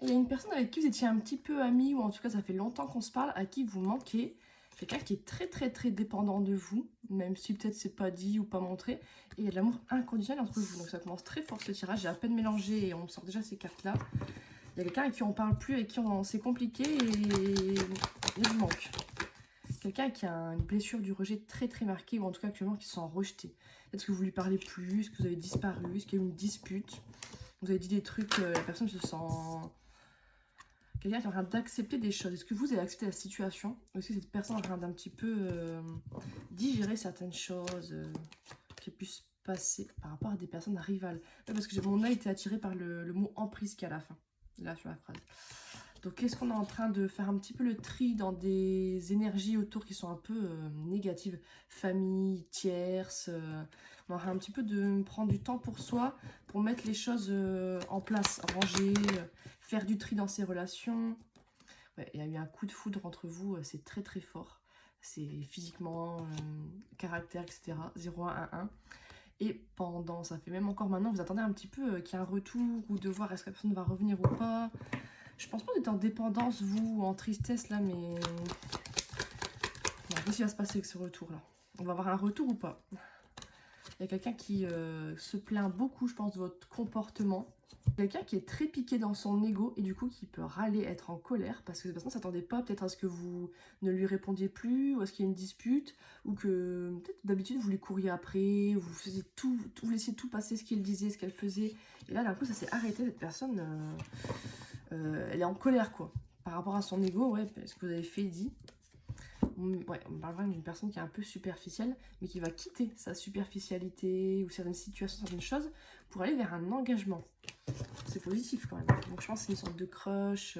Il y a une personne avec qui vous étiez un petit peu amis, ou en tout cas ça fait longtemps qu'on se parle, à qui vous manquez. Quelqu'un qui est très dépendant de vous, même si peut-être c'est pas dit ou pas montré. Et il y a de l'amour inconditionnel entre vous. Donc ça commence très fort ce tirage. J'ai à peine mélangé et on sort déjà ces cartes-là. Il y a quelqu'un avec qui on parle plus, avec qui c'est compliqué et il vous manque. Quelqu'un qui a une blessure du rejet très marquée, ou en tout cas actuellement qui se sent rejeté. Est-ce que vous lui parlez plus? Est-ce que vous avez disparu? Est-ce qu'il y a eu une dispute? Vous avez dit des trucs, la personne se sent... Quelqu'un qui est en train d'accepter des choses. Est-ce que vous avez accepté la situation? Ou est-ce que cette personne est en train d'un petit peu digérer certaines choses qui puissent passer par rapport à des personnes rivales? Ouais, parce que mon œil était attiré par le mot emprise qui est à la fin, là sur la phrase. Donc est-ce qu'on est en train de faire un petit peu le tri dans des énergies autour qui sont un peu négatives? Famille, tierce, on est en train un petit peu de prendre du temps pour soi, pour mettre les choses en place, ranger, faire du tri dans ses relations. Ouais, il y a eu un coup de foudre entre vous, c'est très fort. C'est physiquement, caractère, etc. 0, 1, 1. Et pendant, ça fait même encore maintenant, vous attendez un petit peu qu'il y ait un retour, ou de voir est-ce que la personne va revenir ou pas. Je pense pas d'être en dépendance, vous, ou en tristesse, là, mais... Qu'est-ce qui va se passer avec ce retour-là? On va avoir un retour ou pas? Il y a quelqu'un qui se plaint beaucoup, je pense, de votre comportement. Quelqu'un qui est très piqué dans son ego et du coup qui peut râler, être en colère parce que cette personne ne s'attendait pas peut-être à ce que vous ne lui répondiez plus, ou à ce qu'il y ait une dispute, ou que peut-être d'habitude vous lui couriez après, vous faisiez tout, vous laissiez tout passer, ce qu'il disait, ce qu'elle faisait. Et là d'un coup ça s'est arrêté, cette personne, elle est en colère quoi. Par rapport à son ego, ouais, ce que vous avez fait et dit. Ouais, on parle vraiment d'une personne qui est un peu superficielle, mais qui va quitter sa superficialité ou certaines situations, certaines choses, pour aller vers un engagement. C'est positif quand même. Donc je pense que c'est une sorte de crush.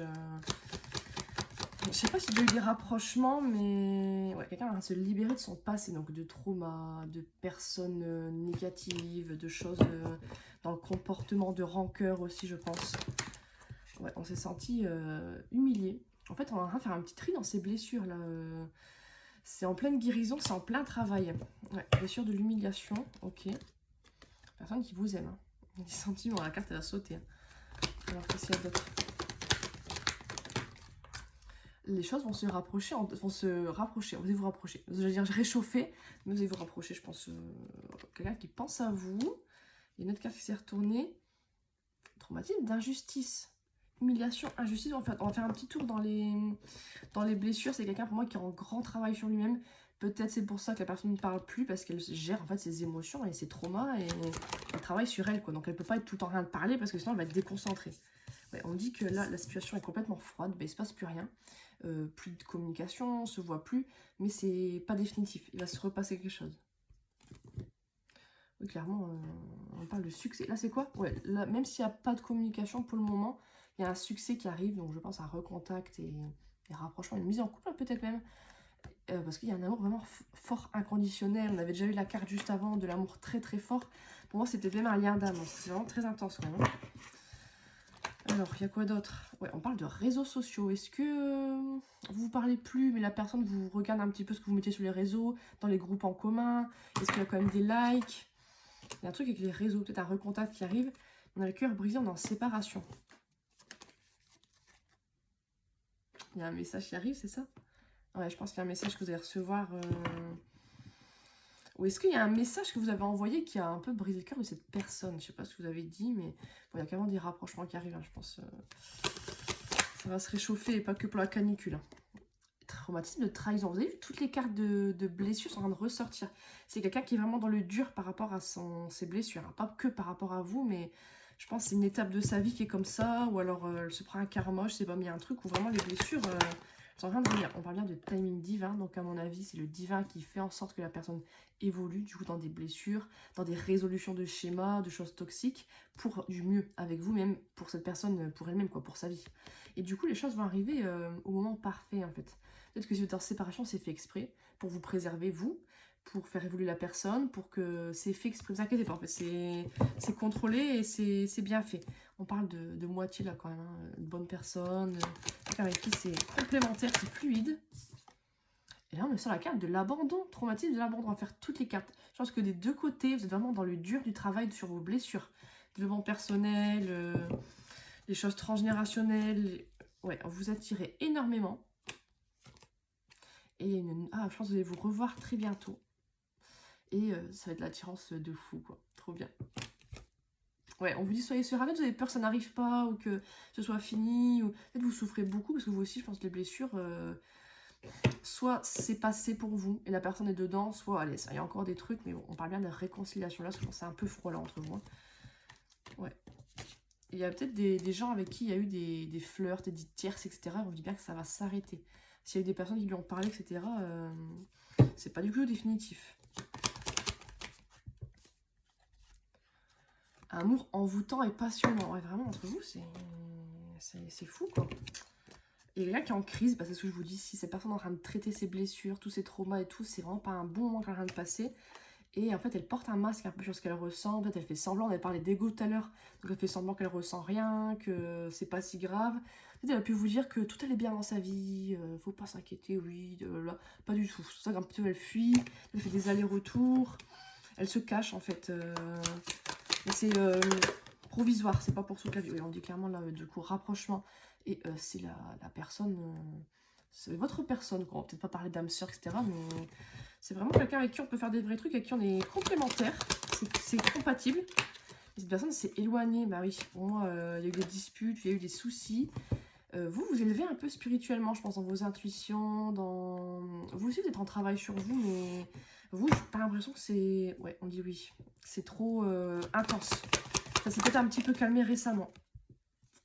Je sais pas s'il y a eu des rapprochements, mais ouais, quelqu'un va se libérer de son passé, donc de trauma, de personnes négatives, de choses dans le comportement, de rancœur aussi, je pense. Ouais, on s'est senti humilié. En fait, on est en train de faire un petit tri dans ces blessures là. C'est en pleine guérison, c'est en plein travail. Ouais, blessure de l'humiliation, ok. Personne qui vous aime. Hein. Des sentiments, la carte elle a sauté. Hein. Alors qu'est-ce qu'il y a d'autre? Les choses vont se rapprocher, vous allez vous rapprocher. Vous allez dire réchauffer, mais vous allez vous rapprocher, je pense. Quelqu'un qui pense à vous. Il y a une autre carte qui s'est retournée. Traumatisme d'injustice. Humiliation, injustice. On va faire un petit tour dans les blessures. C'est quelqu'un pour moi qui est en grand travail sur lui-même. Peut-être c'est pour ça que la personne ne parle plus, parce qu'elle gère en fait ses émotions et ses traumas, et elle travaille sur elle quoi. Donc elle peut pas être tout le temps en train de parler parce que sinon elle va être déconcentrée. Ouais, on dit que là la situation est complètement froide, ben, il se passe plus rien, plus de communication, on se voit plus, mais c'est pas définitif. Il va se repasser quelque chose. Oui, clairement, on parle de succès. Là, c'est quoi? Ouais, là, même s'il n'y a pas de communication pour le moment, il y a un succès qui arrive. Donc, je pense à un recontact et rapprochement, une mise en couple, peut-être même. Parce qu'il y a un amour vraiment fort, inconditionnel. On avait déjà eu la carte juste avant, de l'amour très fort. Pour moi, c'était même un lien d'âme. C'est vraiment très intense, quand même. Alors, il y a quoi d'autre? Ouais, on parle de réseaux sociaux. Est-ce que vous vous parlez plus, mais la personne vous regarde un petit peu ce que vous mettez sur les réseaux, dans les groupes en commun? Est-ce qu'il y a quand même des likes? Il y a un truc avec les réseaux, peut-être un recontact qui arrive. On a le cœur brisé, on est en séparation. Il y a un message qui arrive, c'est ça? Ouais, je pense qu'il y a un message que vous allez recevoir. Ou est-ce qu'il y a un message que vous avez envoyé qui a un peu brisé le cœur de cette personne? Je sais pas ce que vous avez dit, mais bon, il y a carrément des rapprochements qui arrivent, hein, je pense. Ça va se réchauffer, et pas que pour la canicule. Hein. Traumatisme de trahison. Vous avez vu, toutes les cartes de blessures sont en train de ressortir. C'est quelqu'un qui est vraiment dans le dur par rapport à ses blessures. Hein. Pas que par rapport à vous, mais je pense que c'est une étape de sa vie qui est comme ça. Ou alors elle se prend un karma, je sais pas, mais il y a un truc où vraiment les blessures sont en train de venir. On parle bien de timing divin. Donc à mon avis, c'est le divin qui fait en sorte que la personne évolue, du coup, dans des blessures, dans des résolutions de schémas, de choses toxiques, pour du mieux avec vous, même pour cette personne, pour elle-même, quoi, pour sa vie. Et du coup, les choses vont arriver au moment parfait, en fait. Peut-être que si vous êtes en séparation, c'est fait exprès, pour vous préserver, vous, pour faire évoluer la personne, pour que c'est fait exprès. Ne vous inquiétez pas, en fait, c'est contrôlé et c'est bien fait. On parle de moitié, là, quand même, hein, une bonne personne, avec qui c'est complémentaire, c'est fluide. Et là, on est sur la carte de l'abandon, traumatisme de l'abandon. On va faire toutes les cartes. Je pense que des deux côtés, vous êtes vraiment dans le dur du travail sur vos blessures. Développement personnel, les choses transgénérationnelles. Ouais, vous attirez énormément. Et ah, je pense que vous allez vous revoir très bientôt. Et ça va être l'attirance de fou, quoi. Trop bien. Ouais, on vous dit soyez serein. Peut-être vous avez peur que ça n'arrive pas ou que ce soit fini. Ou peut-être vous souffrez beaucoup parce que vous aussi, je pense, les blessures, soit c'est passé pour vous et la personne est dedans, soit, allez, ça, il y a encore des trucs, mais bon, on parle bien de réconciliation là, parce que je pense que c'est un peu froid là entre vous. Hein. Ouais. Il y a peut-être des gens avec qui il y a eu des flirts, des tierces, etc. On dit bien que ça va s'arrêter. S'il y a eu des personnes qui lui ont parlé, etc., c'est pas du tout définitif. Un amour envoûtant et passionnant. Ouais, vraiment, entre vous, c'est fou, quoi. Et quelqu'un qui est en crise, bah, c'est ce que je vous dis, si cette personne est en train de traiter ses blessures, tous ses traumas et tout, c'est vraiment pas un bon moment qu'elle est en train de passer. Et en fait, elle porte un masque un peu sur ce qu'elle ressent. Peut-être elle fait semblant, on avait parlé d'ego tout à l'heure, donc elle fait semblant qu'elle ressent rien, que c'est pas si grave. Peut-être elle a pu vous dire que tout allait bien dans sa vie, faut pas s'inquiéter, oui, là. Pas du tout. C'est ça qu'un petit peu elle fuit, elle fait des allers-retours, elle se cache en fait. Mais c'est provisoire, c'est pas pour toute la vie. Oui, on dit clairement là, du coup, rapprochement. Et c'est la personne, c'est votre personne, quoi. On va peut-être pas parler d'âme sœur, etc. Mais c'est vraiment quelqu'un avec qui on peut faire des vrais trucs, avec qui on est complémentaires. C'est compatible. Et cette personne s'est éloignée. Bah oui, pour moi, il y a eu des disputes, il y a eu des soucis. Vous élevez un peu spirituellement, je pense, dans vos intuitions, dans... Vous aussi, vous êtes en travail sur vous, mais vous, j'ai pas l'impression que c'est... Ouais, on dit oui. C'est trop intense. Ça s'est peut-être un petit peu calmé récemment.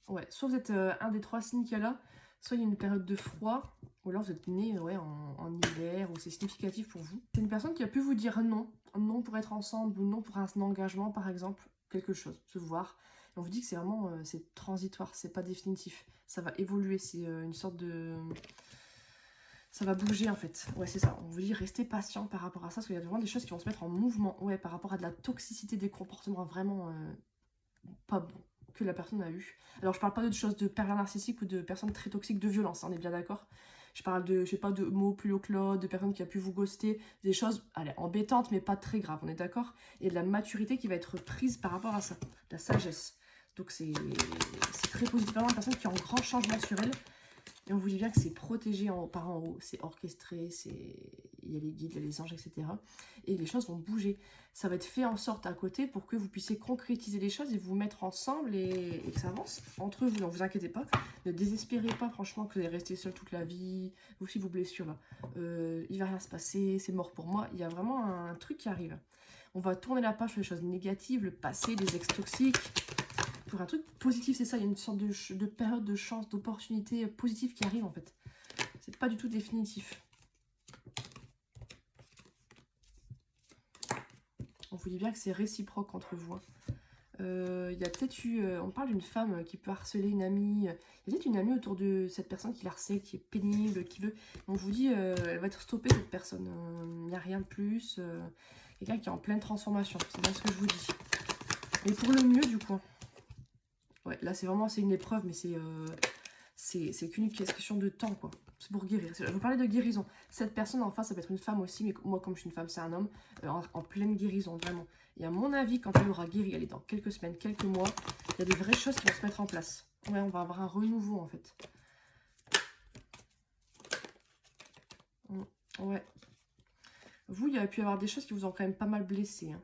Ouais, soit vous êtes un des 3 signes qu'il y a là, soit il y a une période de froid, ou alors vous êtes né ouais, en hiver, ou c'est significatif pour vous. C'est une personne qui a pu vous dire non, non pour être ensemble, ou non pour un engagement par exemple, quelque chose, se voir. Et on vous dit que c'est vraiment, c'est transitoire, c'est pas définitif, ça va évoluer, c'est une sorte de... Ça va bouger en fait, ouais c'est ça, on vous dit restez patient par rapport à ça, parce qu'il y a vraiment des choses qui vont se mettre en mouvement, ouais, par rapport à de la toxicité des comportements vraiment pas bons que la personne a eu. Alors je parle pas de choses de pervers narcissiques ou de personnes très toxiques de violence, hein, on est bien d'accord. Je parle de, je sais pas, de mots plus haut que l'autre, de personnes qui a pu vous ghoster, des choses, allez, embêtantes mais pas très graves, on est d'accord. Et de la maturité qui va être prise par rapport à ça, de la sagesse. Donc c'est très positif, vraiment une personne qui est en grand changement sur elle. Et on vous dit bien que c'est protégé par en haut, c'est orchestré, il y a les guides, il y a les anges, etc. Et les choses vont bouger. Ça va être fait en sorte à côté pour que vous puissiez concrétiser les choses et vous mettre ensemble et que ça avance entre vous. Donc vous inquiétez pas, ne désespérez pas franchement que vous allez rester seul toute la vie, vous aussi vos blessures là. Il va rien se passer, c'est mort pour moi. Il y a vraiment un truc qui arrive. On va tourner la page sur les choses négatives, le passé, les ex toxiques. Pour un truc positif, c'est ça, il y a une sorte de période de chance, d'opportunité positive qui arrive en fait. C'est pas du tout définitif. On vous dit bien que c'est réciproque entre vous. Il y a peut-être eu, on parle d'une femme qui peut harceler une amie. Il y a peut-être une amie autour de cette personne qui la harcèle, qui est pénible, qui veut... On vous dit, elle va être stoppée cette personne. Il n'y a rien de plus. Quelqu'un qui est en pleine transformation, c'est bien ce que je vous dis. Et pour le mieux du coup. Ouais, là c'est vraiment, c'est une épreuve, mais c'est qu'une question de temps, quoi. C'est pour guérir. Je vous parlais de guérison. Cette personne en face, ça peut être une femme aussi, mais moi, comme je suis une femme, c'est un homme, en pleine guérison, vraiment. Et à mon avis, quand elle aura guéri, elle est dans quelques semaines, quelques mois, il y a des vraies choses qui vont se mettre en place. Ouais, on va avoir un renouveau, en fait. Ouais. Vous, il y a pu y avoir des choses qui vous ont quand même pas mal blessé, hein.